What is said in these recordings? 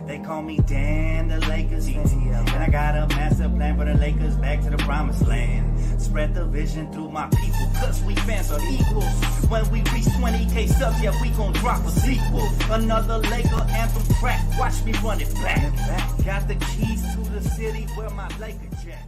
They call me Dan, the Lakers fan. And I got a master plan for the Lakers back to the promised land. Spread the vision through my people, cause we fans are equal. When we reach 20K subs, yeah, we gon' drop a sequel. Another Laker anthem track, watch me run it back. Got the keys to the city where my Laker jet.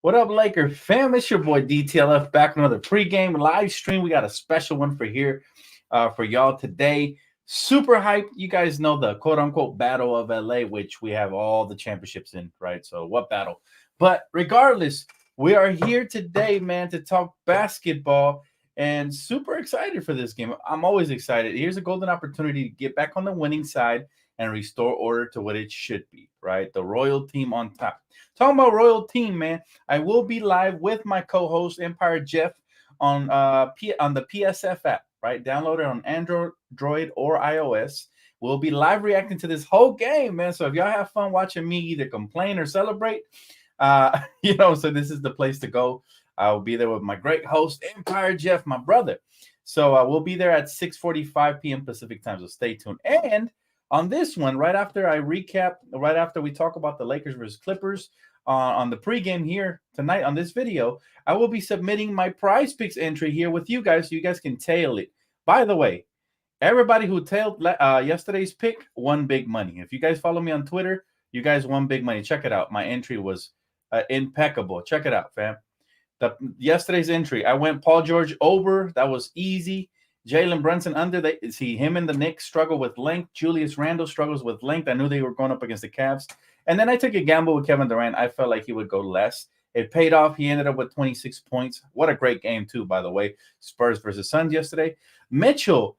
What up, Laker fam? It's your boy Dtlf back on another pregame live stream. We got a special one for y'all today. Super hyped. You guys know the quote-unquote Battle of LA, which we have all the championships in, right? So what battle? But regardless, we are here today, man, to talk basketball and super excited for this game. I'm always excited. Here's a golden opportunity to get back on the winning side and restore order to what it should be, right? The Royal team on top. Talking about Royal team, man, I will be live with my co-host Empire Jeff on the PSF app, right? Download it on Android or iOS. We'll be live reacting to this whole game, man. So if y'all have fun watching me either complain or celebrate, so this is the place to go. I'll be there with my great host, Empire Jeff, my brother. So we'll be there at 6:45 p.m. Pacific time, so stay tuned. And on this one, right after we talk about the Lakers versus Clippers on the pregame here tonight on this video, I will be submitting my prize picks entry here with you guys so you guys can tail it. By the way, everybody who tailed yesterday's pick won big money. If you guys follow me on Twitter, you guys won big money. Check it out. My entry was impeccable. Check it out, fam. Yesterday's entry, I went Paul George over. That was easy. Jalen Brunson under. Him and the Knicks struggle with length. Julius Randle struggles with length. I knew they were going up against the Cavs. And then I took a gamble with Kevin Durant. I felt like he would go less. It paid off. He ended up with 26 points. What a great game, too, by the way. Spurs versus Suns yesterday. Mitchell,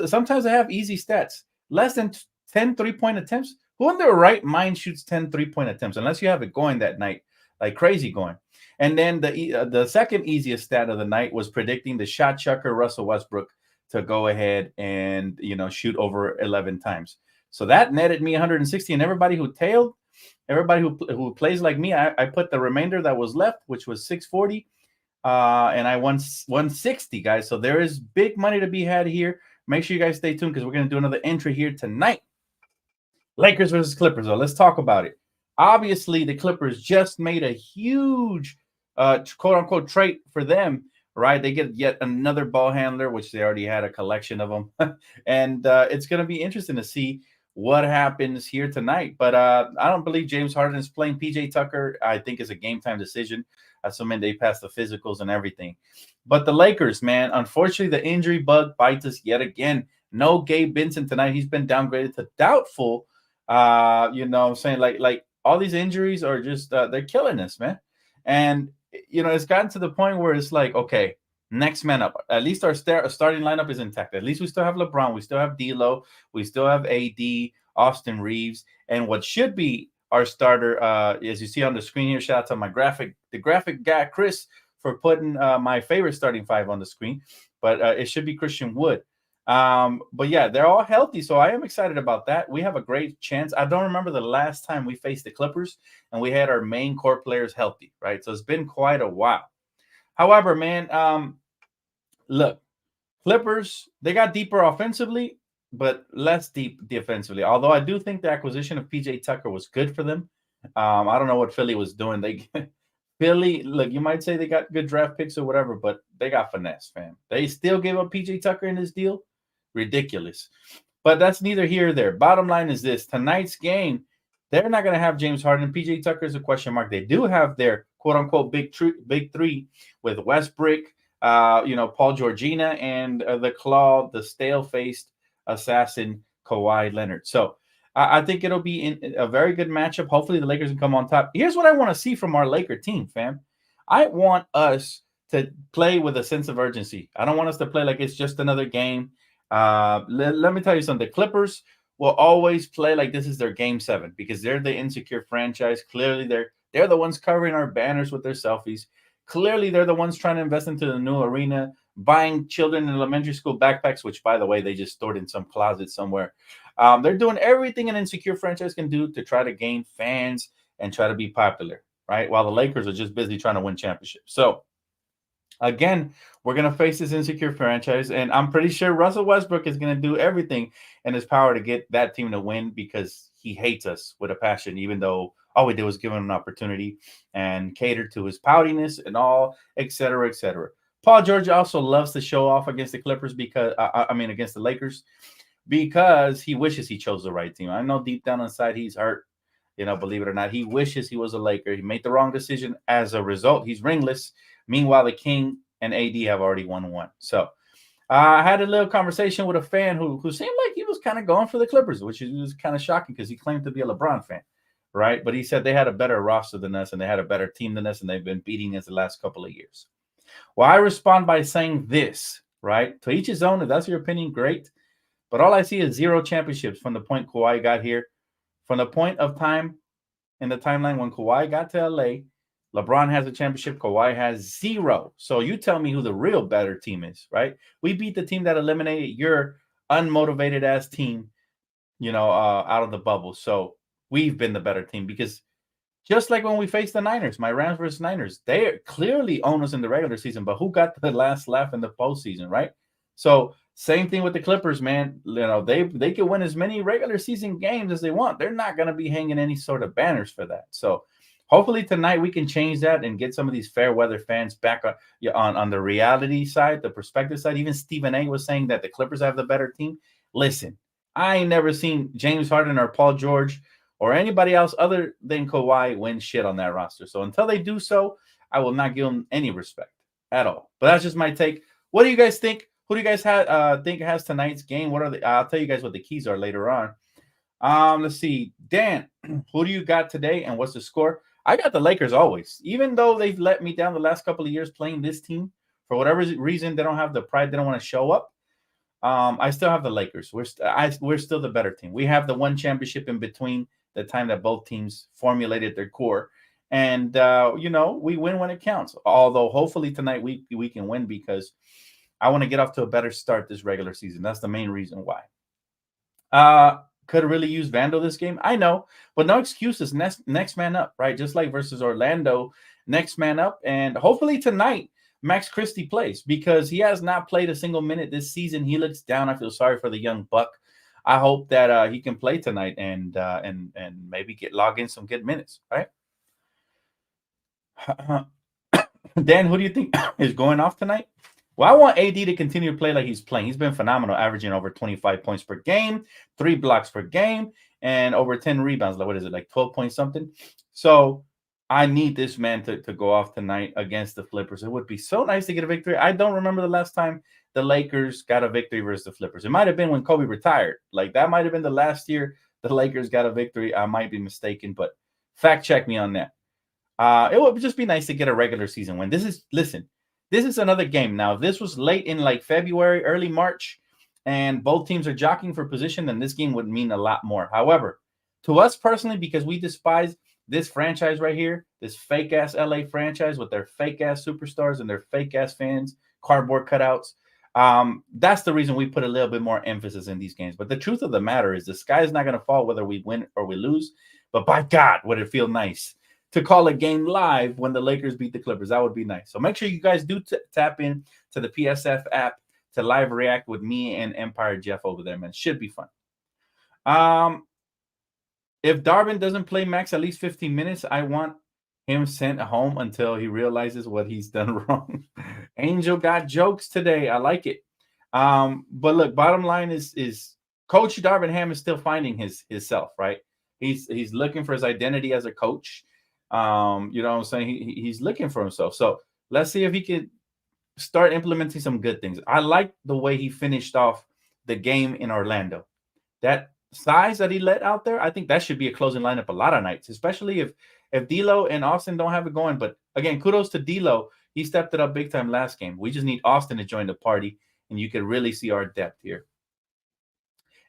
sometimes I have easy stats. Less than 10 3-point attempts. Who in their right mind shoots 10 3-point attempts? Unless you have it going that night, like crazy going. And then the second easiest stat of the night was predicting the shot chucker Russell Westbrook to go ahead and, shoot over 11 times. So that netted me 160. And everybody who tailed, everybody who plays like me, I put the remainder that was left, which was 640, and I won 160, guys. So there is big money to be had here. Make sure you guys stay tuned because we're going to do another entry here tonight. Lakers versus Clippers, though. Let's talk about it. Obviously, the Clippers just made a huge quote-unquote trade for them, right? They get yet another ball handler, which they already had a collection of them. And it's going to be interesting to see what happens here tonight. But I don't believe James Harden is playing. PJ Tucker, I think, is a game-time decision, assuming they pass the physicals and everything. But the Lakers, man, unfortunately, the injury bug bites us yet again. No Gabe Vincent tonight. He's been downgraded to doubtful. I'm saying? Like all these injuries are just they're killing us, man. And it's gotten to the point where it's like, okay, next man up. At least our starting lineup is intact. At least we still have LeBron. We still have D'Lo. We still have AD, Austin Reeves, and what should be our starter, as you see on the screen here. Shout out to the graphic guy Chris for putting my favorite starting five on the screen. But it should be Christian Wood. But yeah, they're all healthy, so I am excited about that. We have a great chance. I don't remember the last time we faced the Clippers and we had our main core players healthy, right? So it's been quite a while. However, man, look, Clippers, they got deeper offensively, but less deep defensively. Although I do think the acquisition of PJ Tucker was good for them. I don't know what Philly was doing. Philly, look, you might say they got good draft picks or whatever, but they got finesse, fam. They still gave up PJ Tucker in this deal. Ridiculous. But that's neither here or there. Bottom line is this. Tonight's game, they're not going to have James Harden. PJ Tucker is a question mark. They do have their quote-unquote big three with Westbrook, Paul Georgina, and the stale-faced assassin Kawhi Leonard. So I think it'll be a very good matchup. Hopefully the Lakers can come on top. Here's what I want to see from our Laker team, fam. I want us to play with a sense of urgency. I don't want us to play like it's just another game. Let me tell you something. The Clippers will always play like this is their game 7 because they're the insecure franchise. Clearly, they're the ones covering our banners with their selfies. Clearly, they're the ones trying to invest into the new arena, buying children in elementary school backpacks, which, by the way, they just stored in some closet somewhere. They're doing everything an insecure franchise can do to try to gain fans and try to be popular, right? While the Lakers are just busy trying to win championships. So Again, we're going to face this insecure franchise, and I'm pretty sure Russell Westbrook is going to do everything in his power to get that team to win because he hates us with a passion, even though all we did was give him an opportunity and cater to his poutiness and all, et cetera, et cetera. Paul George also loves to show off against the Clippers because, against the Lakers, because he wishes he chose the right team. I know deep down inside he's hurt. Believe it or not, he wishes he was a Laker. He made the wrong decision. As a result, he's ringless. Meanwhile, the King and AD have already won one. So I had a little conversation with a fan who seemed like he was kind of going for the Clippers, which was kind of shocking because he claimed to be a LeBron fan, right? But he said they had a better roster than us and they had a better team than us, and they've been beating us the last couple of years. Well, I respond by saying this, right? To each his own. If that's your opinion, great. But all I see is 0 championships from the point Kawhi got here. From the point of time in the timeline when Kawhi got to LA, LeBron has a championship. Kawhi has 0. So you tell me who the real better team is, right? We beat the team that eliminated your unmotivated ass team, out of the bubble. So we've been the better team because just like when we faced the Niners, my Rams versus Niners, they clearly own us in the regular season, but who got the last laugh in the postseason, right? So same thing with the Clippers, man. They can win as many regular season games as they want. They're not going to be hanging any sort of banners for that. So hopefully tonight we can change that and get some of these fair weather fans back on the reality side, the perspective side. Even Stephen A was saying that the Clippers have the better team. Listen, I ain't never seen James Harden or Paul George or anybody else other than Kawhi win shit on that roster. So until they do so, I will not give them any respect at all. But that's just my take. What do you guys think? Who do you guys think has tonight's game? What are the? I'll tell you guys what the keys are later on. Let's see. Dan, who do you got today and what's the score? I got the Lakers always. Even though they've let me down the last couple of years playing this team, for whatever reason, they don't have the pride. They don't want to show up. I still have the Lakers. We're still the better team. We have the one championship in between the time that both teams formulated their core. And, we win when it counts. Although hopefully tonight we can win because I want to get off to a better start this regular season. That's the main reason why. Could have really used Vandal this game. I know, but no excuses. Next man up, right? Just like versus Orlando, next man up. And hopefully tonight, Max Christie plays because he has not played a single minute this season. He looks down. I feel sorry for the young buck. I hope that he can play tonight and maybe log in some good minutes, right? Dan, who do you think is going off tonight? Well, I want AD to continue to play like he's playing. He's been phenomenal, averaging over 25 points per game, 3 blocks per game, and over 10 rebounds. What is it, like 12 points something? So I need this man to go off tonight against the Clippers. It would be so nice to get a victory. I don't remember the last time the Lakers got a victory versus the Clippers. It might have been when Kobe retired. Like that might have been the last year the Lakers got a victory. I might be mistaken, but fact check me on that. It would just be nice to get a regular season win. This is another game. Now, if this was late in like February, early March, and both teams are jockeying for position, then this game would mean a lot more. However, to us personally, because we despise this franchise right here, this fake-ass LA franchise with their fake-ass superstars and their fake-ass fans, cardboard cutouts, that's the reason we put a little bit more emphasis in these games. But the truth of the matter is the sky is not going to fall whether we win or we lose. But by God, would it feel nice to call a game live when the Lakers beat the Clippers. That would be nice. So make sure you guys do tap in to the PSF app to live react with me and Empire Jeff over there, man. Should be fun. If Darvin doesn't play Max at least 15 minutes, I want him sent home until he realizes what he's done wrong. Angel got jokes today. I like it. But look, bottom line is Coach Darvin Ham is still finding his self, right? He's looking for his identity as a coach. You know what I'm saying? He's looking for himself. So let's see if he can start implementing some good things. I like the way he finished off the game in Orlando. That size that he let out there, I think that should be a closing lineup a lot of nights, especially if D'Lo and Austin don't have it going. But again, kudos to D'Lo. He stepped it up big time last game. We just need Austin to join the party, and you can really see our depth here.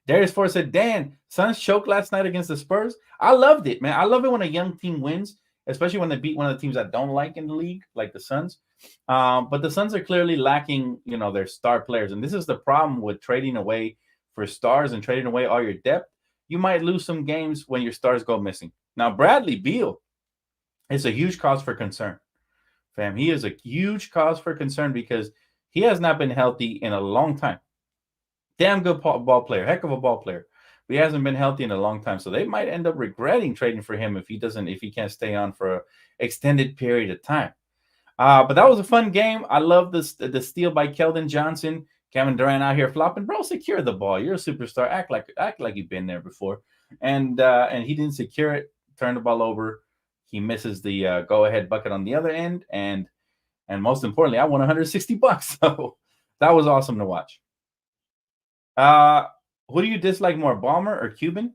Darius Ford said, Dan, Suns choked last night against the Spurs. I loved it, man. I love it when a young team wins, especially when they beat one of the teams I don't like in the league, like the Suns. But the Suns are clearly lacking, their star players. And this is the problem with trading away for stars and trading away all your depth. You might lose some games when your stars go missing. Now, Bradley Beal is a huge cause for concern fam. He is a huge cause for concern because he has not been healthy in a long time. Damn good ball player, heck of a ball player. But he hasn't been healthy in a long time, so they might end up regretting trading for him if he can't stay on for an extended period of time. But that was a fun game. I love the steal by Keldon Johnson. Kevin Durant out here flopping, bro. Secure the ball. You're a superstar. Act like you've been there before. And he didn't secure it. Turn the ball over. He misses the go ahead bucket on the other end, and most importantly, I won $160. So that was awesome to watch. Who do you dislike more, Balmer or Cuban?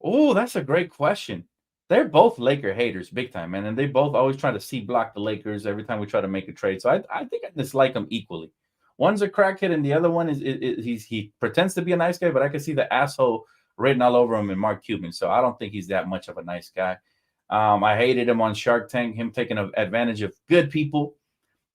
Oh, that's a great question. They're both Laker haters, big time, man, and they both always try to block the Lakers every time we try to make a trade. So I think I dislike them equally. One's a crackhead, and the other one is he pretends to be a nice guy, but I can see the asshole written all over him in Mark Cuban. So I don't think he's that much of a nice guy. I hated him on Shark Tank, him taking advantage of good people.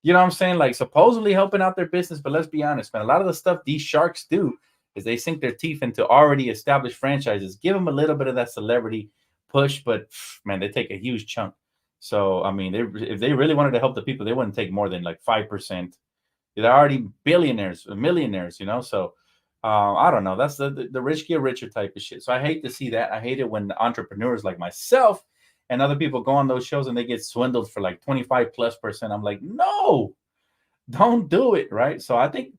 You know what I'm saying? Like supposedly helping out their business, but let's be honest, man. A lot of the stuff these sharks do is they sink their teeth into already established franchises, give them a little bit of that celebrity push, but man, they take a huge chunk. So I mean, if they really wanted to help the people, they wouldn't take more than like 5%. They're already billionaires, millionaires, you know. So I don't know. That's the rich get richer type of shit. So I hate to see that. I hate it when entrepreneurs like myself and other people go on those shows and they get swindled for like 25+%. I'm like, no, don't do it, right? So I think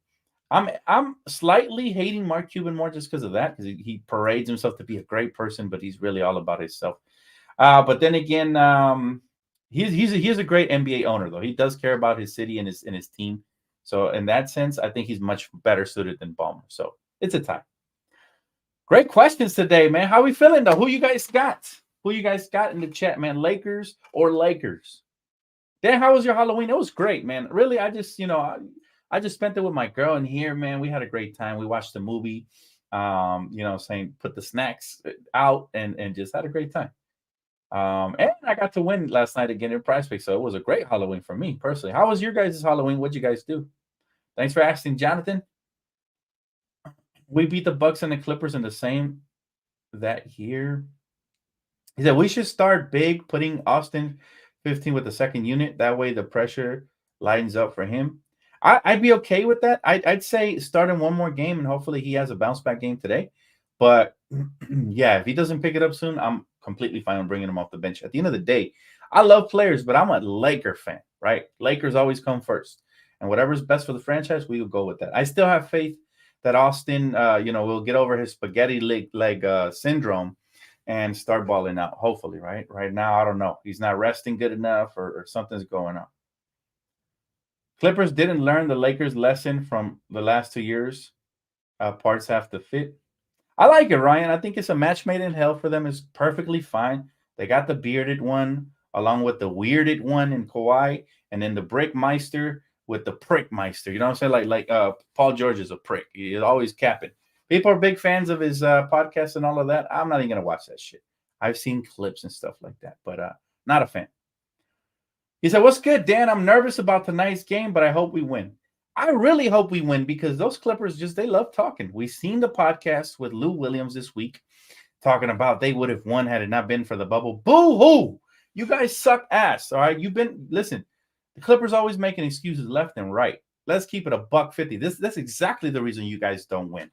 I'm slightly hating Mark Cuban more just because of that, because he parades himself to be a great person, but he's really all about himself. But then again, he's a great NBA owner though. He does care about his city and his team. So in that sense, I think he's much better suited than Ballmer. So it's a tie. Great questions today, man. How we feeling though? Who you guys got? Who you guys got in the chat, man? Lakers or Lakers? Dan, how was your Halloween? It was great, man. Really, I just, I just spent it with my girl in here, man. We had a great time. We watched the movie, put the snacks out and just had a great time. And I got to win last night again in Prize Picks, so it was a great Halloween for me personally. How was your guys' Halloween? What'd you guys do? Thanks for asking, Jonathan. We beat the Bucks and the Clippers in the same that year. He said we should start big, putting Austin 15 with the second unit. That way the pressure lines up for him. I'd be okay with that. I'd say start in one more game and hopefully he has a bounce back game today. But yeah, if he doesn't pick it up soon, I'm completely fine with bringing him off the bench. At the end of the day, I love players, but I'm a Laker fan, right? Lakers always come first. And whatever's best for the franchise, we will go with that. I still have faith that Austin, will get over his spaghetti leg syndrome and start balling out, hopefully, right? Right now, I don't know. He's not resting good enough or something's going on. Clippers didn't learn the Lakers lesson from the last 2 years. Parts have to fit. I like it, Ryan. I think it's a match made in hell for them. It's perfectly fine. They got the bearded one along with the weirded one in Kawhi, and then the Brickmeister with the Prickmeister. You know what I'm saying? Like Paul George is a prick. He's always capping. People are big fans of his podcast and all of that. I'm not even going to watch that shit. I've seen clips and stuff like that, but not a fan. He said, what's good, Dan? I'm nervous about tonight's game, but I hope we win. I really hope we win because those Clippers they love talking. We've seen the podcast with Lou Williams this week talking about they would have won had it not been for the bubble. Boo-hoo! You guys suck ass, all right? Listen, the Clippers always making excuses left and right. Let's keep it $150. That's exactly the reason you guys don't win.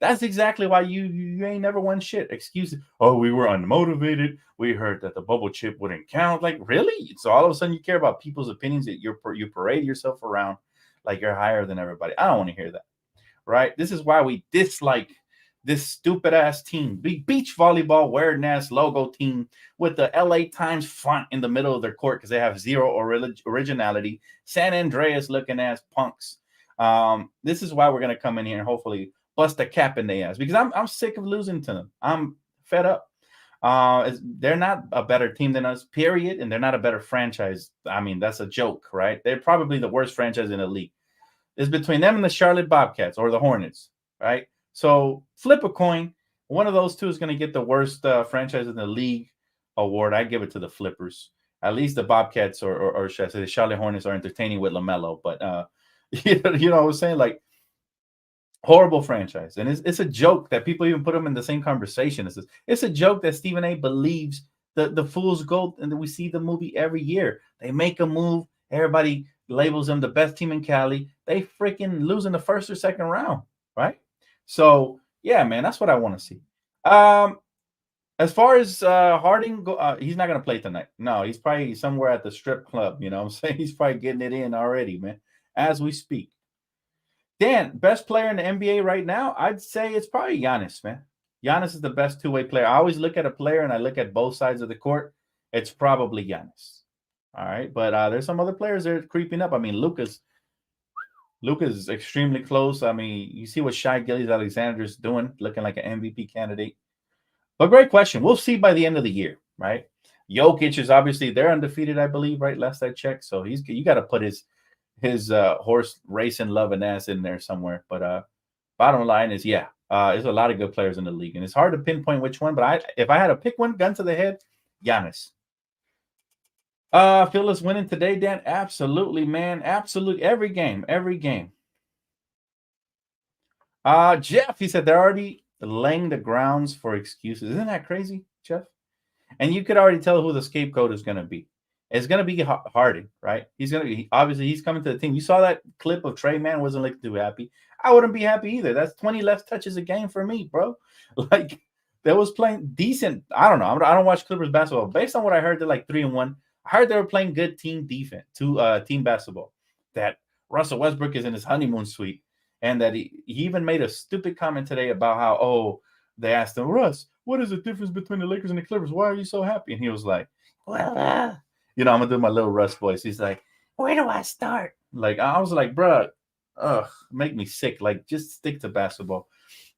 That's exactly why you ain't never won shit. Excuses. Oh, we were unmotivated. We heard that the bubble chip wouldn't count. Like, really? So all of a sudden you care about people's opinions that you parade yourself around like you're higher than everybody. I don't want to hear that, right? This is why we dislike this stupid-ass team. Beach volleyball wearing ass logo team with the LA Times font in the middle of their court because they have zero originality. San Andreas looking ass punks. This is why we're going to come in here and hopefully bust a cap in their ass because I'm sick of losing to them. I'm fed up. They're not a better team than us, period, and they're not a better franchise. I mean, that's a joke, right? They're probably the worst franchise in the league. It's between them and the Charlotte Bobcats or the Hornets, right? So flip a coin. One of those two is going to get the worst franchise in the league award. I give it to the Flippers. At least the Bobcats or should I say the Charlotte Hornets are entertaining with LaMelo. But you know what I'm saying? Like, horrible franchise. And it's a joke that people even put them in the same conversation. It's a joke that Stephen A believes the fool's gold, and we see the movie every year. They make a move, everybody labels them the best team in Cali. They freaking lose in the first or second round, right? So yeah, man, that's what I want to see. Um, as far as Harding, he's not gonna play tonight. No, he's probably somewhere at the strip club. You know what I'm saying? He's probably getting it in already, man, as we speak. Dan, best player in the NBA right now, I'd say it's probably Giannis, man. Giannis is the best two-way player. I always look at a player and I look at both sides of the court. It's probably Giannis. All right, but there's some other players that are creeping up. I mean, Luka's extremely close. I mean, you see what Shai Gilgeous-Alexander's doing, looking like an MVP candidate. But great question. We'll see by the end of the year, right? Jokic is obviously they're undefeated, I believe, right? Last I checked, so you got to put his horse racing loving ass in there somewhere. But bottom line is, yeah, there's a lot of good players in the league, and it's hard to pinpoint which one. But if I had to pick one, gun to the head, Giannis. Feel us winning today, Dan? Absolutely, man. Absolutely. Every game. Jeff, he said they're already laying the grounds for excuses. Isn't that crazy, Jeff? And you could already tell who the scapegoat is going to be. It's going to be Harden, right? Obviously he's coming to the team. You saw that clip of Trey Man wasn't looking too happy. I wouldn't be happy either. That's 20 less touches a game for me, bro. Like they was playing decent. I don't know. I don't watch Clippers basketball. Based on what I heard, they're like 3-1. I heard they were playing good team defense, team basketball. That Russell Westbrook is in his honeymoon suite, and that he even made a stupid comment today about how they asked him, Russ, what is the difference between the Lakers and the Clippers? Why are you so happy? And he was like, well, I'm gonna do my little Russ voice. He's like, where do I start? Like I was like, bro, make me sick. Like just stick to basketball.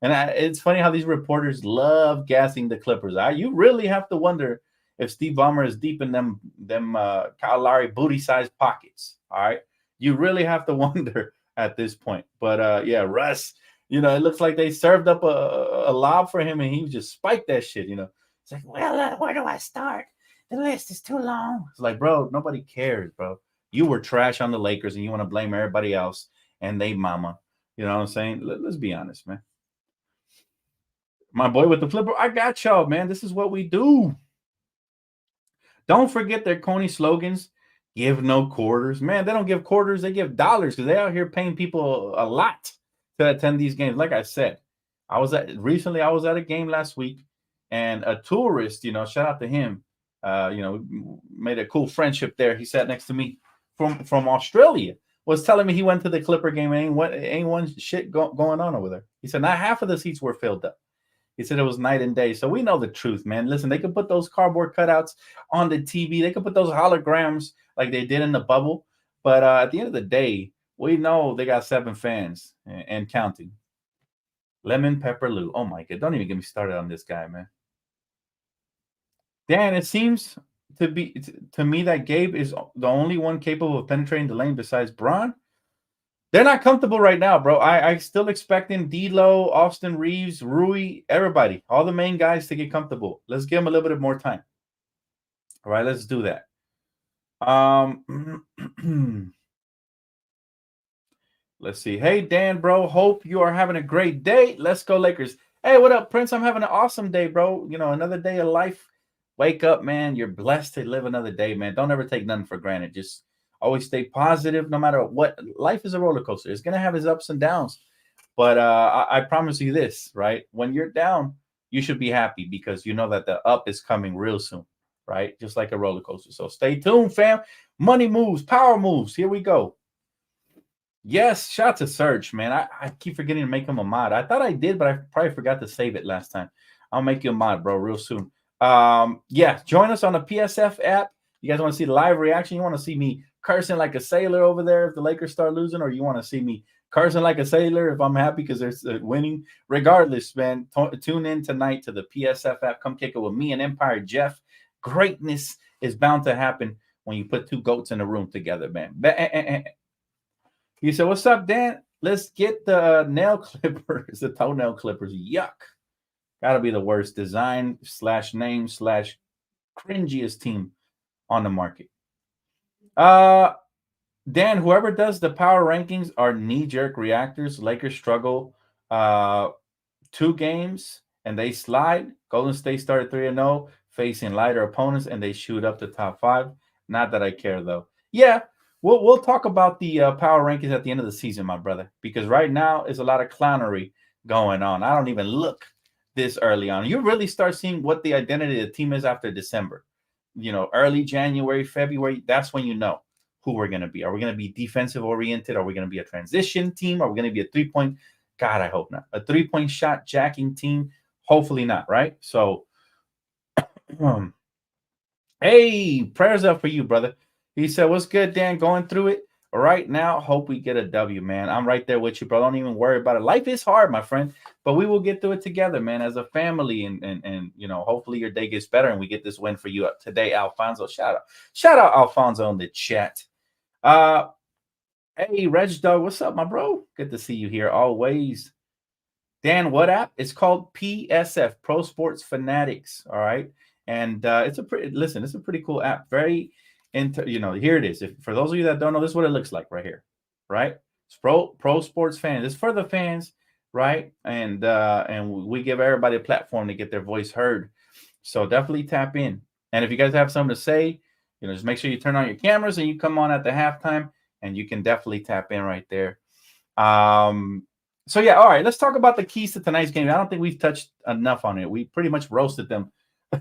And it's funny how these reporters love gassing the Clippers. You really have to wonder if Steve Ballmer is deep in them Kyle Lowry booty-sized pockets. All right, you really have to wonder at this point. But yeah, Russ, it looks like they served up a lob for him, and he just spiked that shit. It's like, well, where do I start? The list is too long. It's like, bro, nobody cares, bro. You were trash on the Lakers, and you want to blame everybody else and they mama. You know what I'm saying? Let's be honest, man. My boy with the flipper, I got y'all, man. This is what we do. Don't forget their Coney slogans. Give no quarters. Man, they don't give quarters. They give dollars because they're out here paying people a lot to attend these games. Like I said, I was at a game last week, and a tourist, shout out to him, made a cool friendship there. He sat next to me from Australia, was telling me he went to the Clipper game and ain't one shit going on over there. He said not half of the seats were filled up. He said it was night and day. So we know the truth, man. Listen, they could put those cardboard cutouts on the TV. They could put those holograms like they did in the bubble. But at the end of the day, we know they got 7 fans and counting. Lemon Pepper Lou. Oh, my God. Don't even get me started on this guy, man. Dan, it seems to me that Gabe is the only one capable of penetrating the lane besides Braun. They're not comfortable right now, bro. I still expecting D'Lo, Austin Reeves, Rui, everybody, all the main guys to get comfortable. Let's give them a little bit more time. All right, let's do that. Let's see. Hey, Dan, bro. Hope you are having a great day. Let's go, Lakers. Hey, what up, Prince? I'm having an awesome day, bro. Another day of life. Wake up, man. You're blessed to live another day, man. Don't ever take nothing for granted. Just always stay positive no matter what. Life is a roller coaster. It's going to have its ups and downs. But I promise you this, right? When you're down, you should be happy because you know that the up is coming real soon, right? Just like a roller coaster. So stay tuned, fam. Money moves, power moves. Here we go. Yes, shout out to Serge, man. I keep forgetting to make him a mod. I thought I did, but I probably forgot to save it last time. I'll make you a mod, bro, real soon. Yeah, join us on the PSF app. You guys want to see the live reaction? You want to see me cursing like a sailor over there if the Lakers start losing, or you want to see me cursing like a sailor if I'm happy because they're winning? Regardless, man, tune in tonight to the PSF app. Come kick it with me and Empire Jeff. Greatness is bound to happen when you put 2 goats in a room together, man. He said, what's up, Dan? Let's get the nail clippers, the toenail clippers. Yuck. Got to be the worst design / name / cringiest team on the market. Dan, whoever does the power rankings are knee-jerk reactors. Lakers struggle 2 games and they slide. Golden State started 3-0. facing lighter opponents, and they shoot up to top 5. Not that I care though. Yeah, we'll talk about the power rankings at the end of the season, my brother, because right now is a lot of clownery going on. I don't even look this early on. You really start seeing what the identity of the team is after December. Early January, February, that's when you know who we're going to be. Are we going to be defensive oriented? Are we going to be a transition team? Are we going to be a 3-point? God, I hope not. A 3-point shot jacking team? Hopefully not, right? So, hey, prayers up for you, brother. He said, what's good, Dan? Going through it right now. Hope we get a W, man. I'm right there with you, bro. Don't even worry about it. Life is hard, my friend, but we will get through it together, man, as a family. And hopefully your day gets better and we get this win for you today, Alfonso. Shout out Alfonso in the chat. Hey, Reg Dog, what's up, my bro? Good to see you here always. Dan, what app? It's called PSF, Pro Sports Fanatics. All right. And it's a pretty cool app. Very here it is. For those of you that don't know, this is what it looks like right here. Right? It's Pro Sports Fans. It's for the fans, right? And we give everybody a platform to get their voice heard. So definitely tap in. And if you guys have something to say, just make sure you turn on your cameras and you come on at the halftime, and you can definitely tap in right there. So yeah, all right, let's talk about the keys to tonight's game. I don't think we've touched enough on it. We pretty much roasted them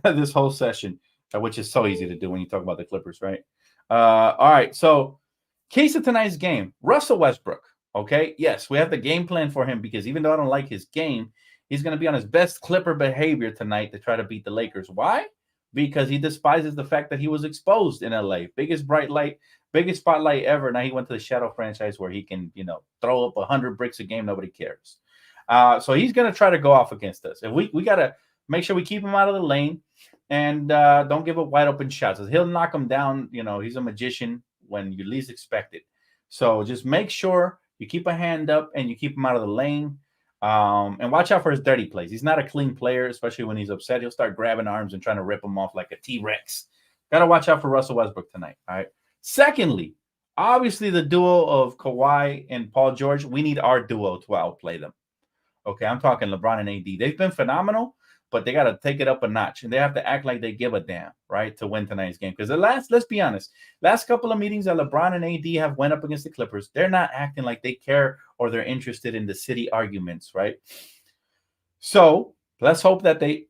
this whole session, which is so easy to do when you talk about the Clippers, right? All right, so keys to tonight's game. Russell Westbrook, okay? Yes, we have the game plan for him because even though I don't like his game, he's going to be on his best Clipper behavior tonight to try to beat the Lakers. Why? Because he despises the fact that he was exposed in LA. Biggest spotlight ever. Now he went to the shadow franchise where he can, throw up 100 bricks a game. Nobody cares. So he's going to try to go off against us. And we got to make sure we keep him out of the lane and don't give up wide open shots. He'll knock him down. He's a magician when you least expect it. So just make sure you keep a hand up and you keep him out of the lane. And watch out for his dirty plays. He's not a clean player, especially when he's upset. He'll start grabbing arms and trying to rip them off like a T-Rex. Got to watch out for Russell Westbrook tonight. All right. Secondly, obviously the duo of Kawhi and Paul George, we need our duo to outplay them. Okay, I'm talking LeBron and AD. They've been phenomenal, but they got to take it up a notch, and they have to act like they give a damn, right, to win tonight's game. Because let's be honest, last couple of meetings that LeBron and AD have went up against the Clippers, they're not acting like they care or they're interested in the city arguments, right? So let's hope that they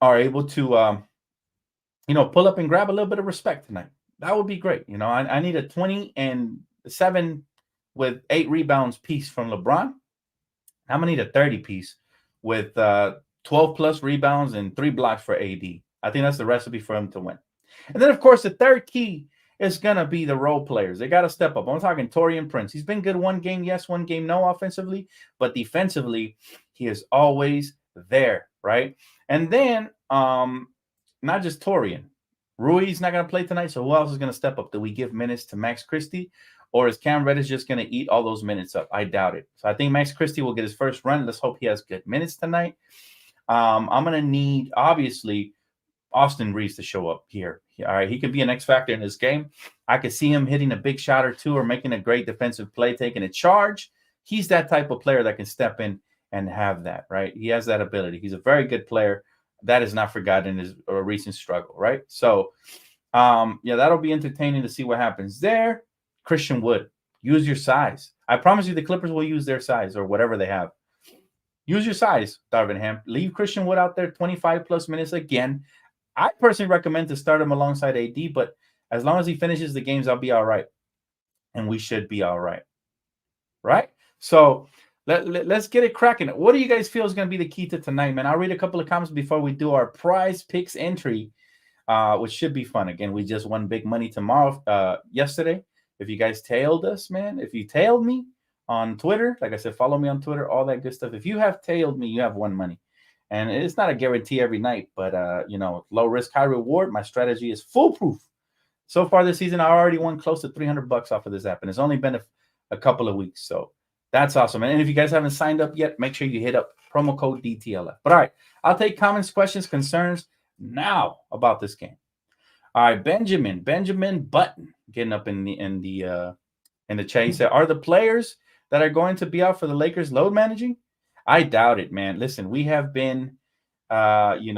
are able to, pull up and grab a little bit of respect tonight. That would be great. I need a 20-7 with 8 rebounds piece from LeBron. I'm going to need a 30 piece with 12 plus rebounds and 3 blocks for AD. I think that's the recipe for him to win. And then, of course, the third key is going to be the role players. They got to step up. I'm talking Taurean Prince. He's been good one game, yes, one game, no offensively, but defensively, he is always there, right? And then not just Taurean. Rui's not going to play tonight, so who else is going to step up? Do we give minutes to Max Christie, or is Cam Reddish just going to eat all those minutes up? I doubt it. So I think Max Christie will get his first run. Let's hope he has good minutes tonight. I'm going to need, obviously, Austin Reeves to show up here. All right, he could be an X factor in this game. I could see him hitting a big shot or two or making a great defensive play, taking a charge. He's that type of player that can step in and have that, right? He has that ability. He's a very good player. That is not forgotten in his recent struggle, right? So, that'll be entertaining to see what happens there. Christian Wood, use your size. I promise you the Clippers will use their size or whatever they have. Use your size, Darvin Ham. Leave Christian Wood out there 25-plus minutes again. I personally recommend to start him alongside AD, but as long as he finishes the games, I'll be all right. And we should be all right. Right? So let's get it cracking. What do you guys feel is going to be the key to tonight, man? I'll read a couple of comments before we do our prize picks entry, which should be fun. Again, we just won big money yesterday. If you guys tailed us, man, if you tailed me on Twitter, like I said, follow me on Twitter, all that good stuff. If you have tailed me, you have won money. And it's not a guarantee every night, but, low risk, high reward. My strategy is foolproof. So far this season, I already won close to $300 off of this app, and it's only been a couple of weeks. So that's awesome. And if you guys haven't signed up yet, make sure you hit up promo code DTLF. But all right, I'll take comments, questions, concerns now about this game. All right, Benjamin Button getting up in the chat. He said, "Are the players that are going to be out for the Lakers load managing?" I doubt it, man. Listen, we have been,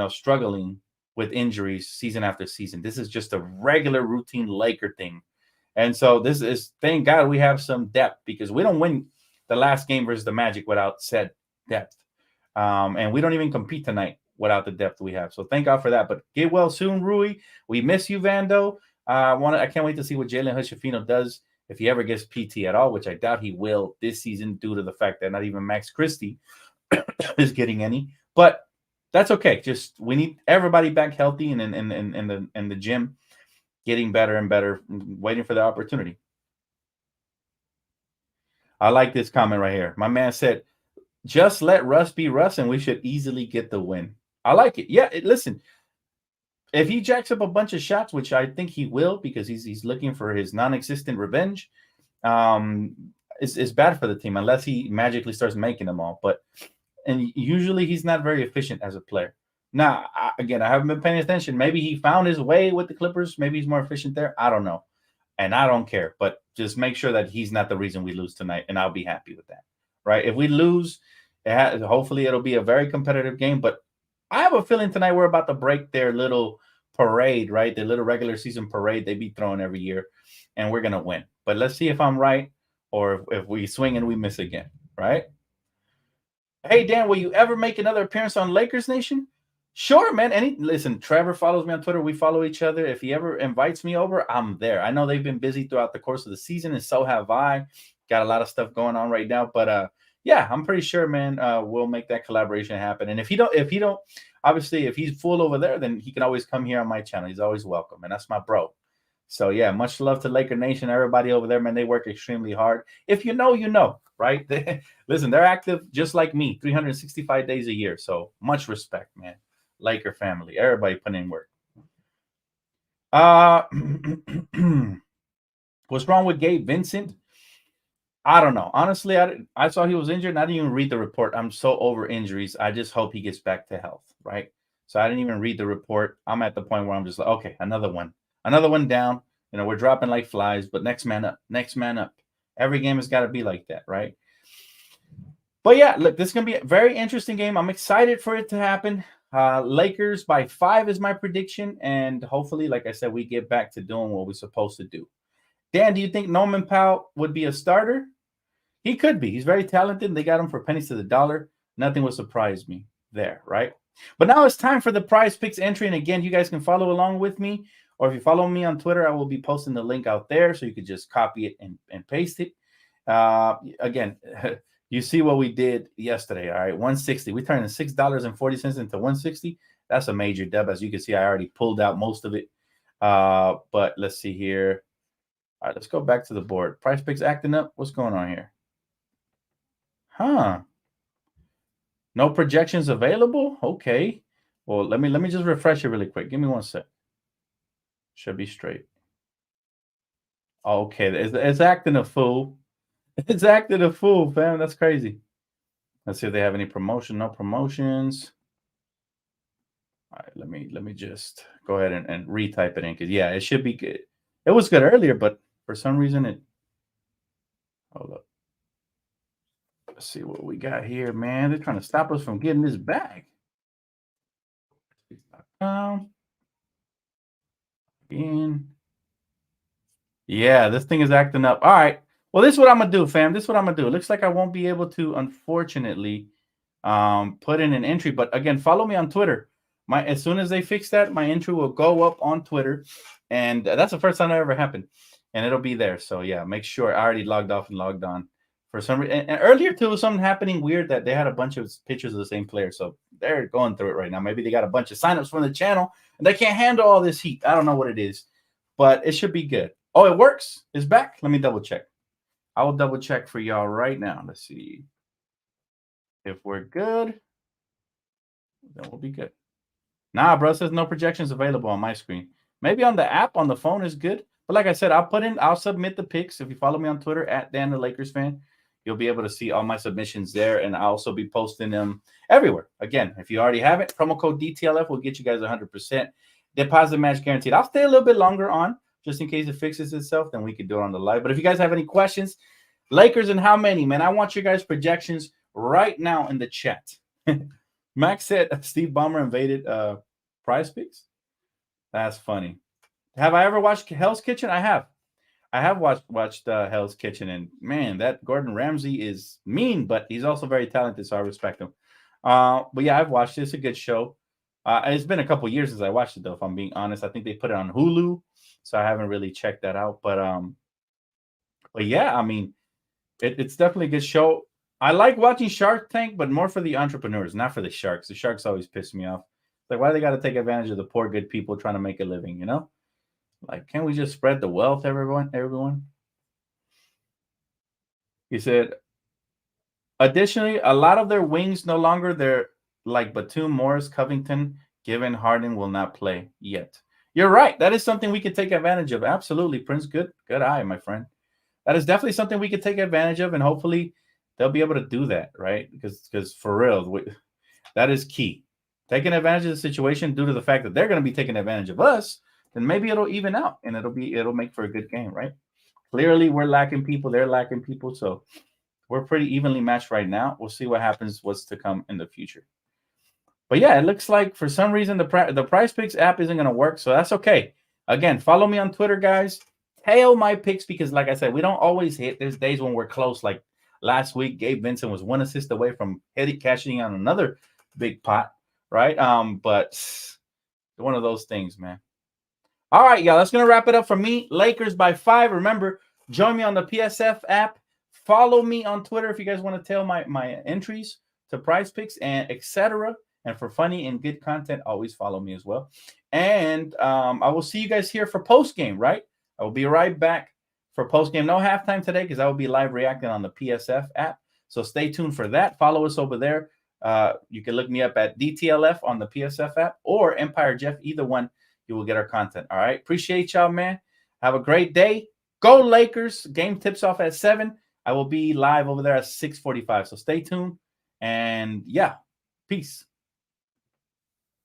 struggling with injuries season after season. This is just a regular routine Laker thing. And so this is, thank God we have some depth, because we don't win the last game versus the Magic without said depth. And we don't even compete tonight without the depth we have. So thank God for that. But get well soon, Rui. We miss you, Vando. I can't wait to see what Jalen Hood-Schifino does, if he ever gets PT at all, which I doubt he will this season due to the fact that not even Max Christie is getting any. But that's okay. Just we need everybody back healthy and in the gym, getting better and better, waiting for the opportunity. I like this comment right here. My man said, just let Russ be Russ and we should easily get the win. I like it. Yeah, listen, if he jacks up a bunch of shots, which I think he will, because he's looking for his non-existent revenge, it's bad for the team unless he magically starts making them all. And usually he's not very efficient as a player. Now, again, I haven't been paying attention. Maybe he found his way with the Clippers. Maybe he's more efficient there. I don't know. And I don't care. But just make sure that he's not the reason we lose tonight, and I'll be happy with that. Right? If we lose, hopefully it'll be a very competitive game. But I have a feeling tonight we're about to break their little parade, right? Their little regular season parade they be throwing every year, and we're going to win. But let's see if I'm right, or if we swing and we miss again, right? Hey, Dan, will you ever make another appearance on Lakers Nation? Sure, man. Listen, Trevor follows me on Twitter. We follow each other. If he ever invites me over, I'm there. I know they've been busy throughout the course of the season, and so have I. Got a lot of stuff going on right now. But yeah, I'm pretty sure, man, we'll make that collaboration happen. And if he don't, obviously, if he's full over there, then he can always come here on my channel. He's always welcome, and that's my bro. So yeah, much love to Laker Nation, everybody over there, man. They work extremely hard. If you know, you know, right? Listen, they're active just like me, 365 days a year. So much respect, man. Laker family, everybody putting in work. What's wrong with Gabe Vincent? I don't know. Honestly, I saw he was injured, and I didn't even read the report. I'm so over injuries. I just hope he gets back to health, right? So I didn't even read the report. I'm at the point where I'm just like, okay, another one down. You know, we're dropping like flies, but next man up. Every game has got to be like that, right? But yeah, look, this is going to be a very interesting game. I'm excited for it to happen. Lakers by 5 is my prediction, and hopefully, like I said, we get back to doing what we're supposed to do. Dan, do you think Norman Powell would be a starter? He could be. He's very talented. They got him for pennies to the dollar. Nothing would surprise me there, right? But now it's time for the Prize Picks entry. And again, you guys can follow along with me. Or if you follow me on Twitter, I will be posting the link out there, so you could just copy it and paste it. Again, you see what we did yesterday, all right? 160. We turned $6.40 into 160. That's a major dub. As you can see, I already pulled out most of it. But let's see here. All right, let's go back to the board. Price Picks acting up. What's going on here? Huh. No projections available? Okay. Well, let me just refresh it really quick. Give me 1 sec. Should be straight. Okay, it's acting a fool. It's acting a fool, fam. That's crazy. Let's see if they have any promotion. No promotions. All right, let me just go ahead and retype it in, because yeah, it should be good. It was good earlier, but for some reason it. Hold up. Let's see what we got here, man. They're trying to stop us from getting this back. In. Yeah, this thing is acting up. All right. Well, this is what I'm going to do, fam. This is what I'm going to do. It looks like I won't be able to, unfortunately, put in an entry. But again, follow me on Twitter. As soon as they fix that, my entry will go up on Twitter. And that's the first time that ever happened. And it'll be there. So, yeah, make sure. I already logged off and logged on. For some reason, and earlier, too, was something happening weird that they had a bunch of pictures of the same player. So they're going through it right now. Maybe they got a bunch of signups from the channel, and they can't handle all this heat. I don't know what it is, but it should be good. Oh, it works. It's back. Let me double check. I will double check for y'all right now. Let's see if we're good. Then we'll be good. Nah, bro, it says no projections available on my screen. Maybe on the app on the phone is good. But like I said, I'll submit the picks. If you follow me on Twitter at Dan the Lakers fan, you'll be able to see all my submissions there. And I'll also be posting them everywhere. Again, if you already have it, promo code DTLF will get you guys 100% deposit match guaranteed. I'll stay a little bit longer on just in case it fixes itself. Then we can do it on the live. But if you guys have any questions, Lakers and how many, man, I want your guys' projections right now in the chat. Max said Steve Ballmer invaded Prize Picks. That's funny. Have I ever watched Hell's Kitchen? I have. I have watched Hell's Kitchen, and man, that Gordon Ramsay is mean, but he's also very talented, so I respect him. But yeah, I've watched it. It's a good show. It's been a couple years since I watched it, though. If I'm being honest, I think they put it on Hulu, so I haven't really checked that out. But yeah, I mean, it's definitely a good show. I like watching Shark Tank, but more for the entrepreneurs, not for the sharks. The sharks always piss me off. Like, why they got to take advantage of the poor, good people trying to make a living? You know, like, can't we just spread the wealth, everyone? Everyone. He said, additionally, a lot of their wings no longer. They're like Batum, Morris, Covington, Given, Harden will not play yet. You're right. That is something we could take advantage of. Absolutely, Prince. Good eye, my friend. That is definitely something we could take advantage of, and hopefully they'll be able to do that, right? Because for real, that is key. Taking advantage of the situation due to the fact that they're going to be taking advantage of us, then maybe it'll even out and it'll make for a good game, right? Clearly, we're lacking people. They're lacking people. So we're pretty evenly matched right now. We'll see what happens, what's to come in the future. But yeah, it looks like for some reason the Prize Picks app isn't going to work. So that's okay. Again, follow me on Twitter, guys. Tail my picks because, like I said, we don't always hit. There's days when we're close. Like last week, Gabe Vincent was one assist away from cashing on another big pot, right? But one of those things, man. All right, y'all. That's going to wrap it up for me. Lakers by 5. Remember, join me on the PSF app. Follow me on Twitter if you guys want to tell my entries to Prize Picks and etc. And for funny and good content, always follow me as well. And I will see you guys here for post game, right? I will be right back for post game. No halftime today because I will be live reacting on the PSF app. So stay tuned for that. Follow us over there. You can look me up at Dtlf on the PSF app or Empire Jeff. Either one, you will get our content. All right. Appreciate y'all, man. Have a great day. Go Lakers. Game tips off at 7. I will be live over there at 6:45. So stay tuned. And yeah, peace.